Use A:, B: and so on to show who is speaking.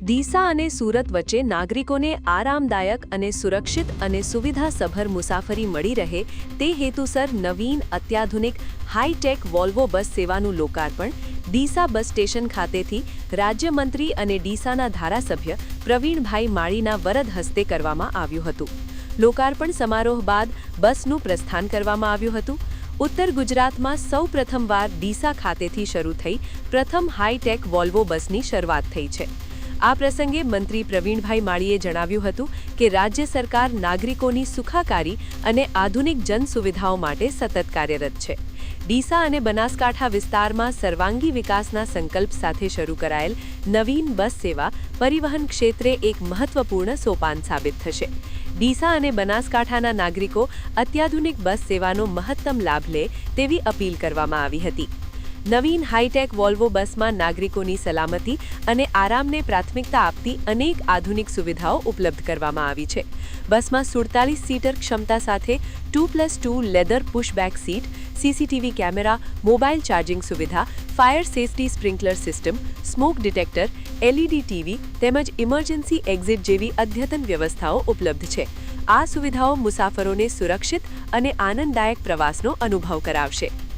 A: ડીસા અને સુરત વચ્ચે નાગરિકોને આરામદાયક અને સુરક્ષિત અને સુવિધાસભર મુસાફરી મળી રહે તે હેતુસર નવીન અત્યાધુનિક હાઈ-ટેક વોલ્વો બસ સેવાનું લોકાર્પણ ડીસા બસ સ્ટેશન ખાતેથી રાજ્યમંત્રી અને ડીસાના ધારાસભ્ય પ્રવીણભાઈ માળીના વરદ હસ્તે કરવામાં આવ્યું હતું. લોકાર્પણ સમારોહ બાદ બસનું પ્રસ્થાન કરવામાં આવ્યું હતું. ઉત્તર ગુજરાતમાં સૌપ્રથમવાર ડીસા ખાતેથી શરૂ થઈ પ્રથમ હાઈ-ટેક વોલ્વો બસની શરૂઆત થઈ છે. આ પ્રસંગે મંત્રી પ્રવીણભાઈ માળીએ જણાવ્યું હતું કે રાજ્ય સરકાર નાગરિકોની સુખાકારી અને આધુનિક જનસુવિધાઓ માટે સતત કાર્યરત છે. ડીસા અને બનાસકાંઠા વિસ્તારમાં સર્વાંગી વિકાસના સંકલ્પ સાથે શરૂ કરાયેલ નવીન બસ સેવા પરિવહન ક્ષેત્રે એક મહત્વપૂર્ણ સોપાન સાબિત થશે. ડીસા અને બનાસકાંઠાના નાગરિકો અત્યાધુનિક બસ સેવાનો મહત્તમ લાભ લે તેવી અપીલ કરવામાં આવી હતી. નવીન હાઈ-ટેક વોલ્વો બસમાં નાગરિકોની સલામતી અને આરામને પ્રાથમિકતા આપતી અનેક આધુનિક સુવિધાઓ ઉપલબ્ધ કરવામાં આવી છે. બસમાં 47 સીટર ક્ષમતા સાથે 2+2 leather pushback seat, CCTV camera, mobile charging સુવિધા, fire safety sprinkler system, smoke detector, LED TV તેમજ ઇમરજન્સી એક્ઝિટ જેવી અદ્યતન વ્યવસ્થાઓ ઉપલબ્ધ છે. આ સુવિધાઓ મુસાફરોને સુરક્ષિત અને આનંદદાયક પ્રવાસનો અનુભવ કરાવશે.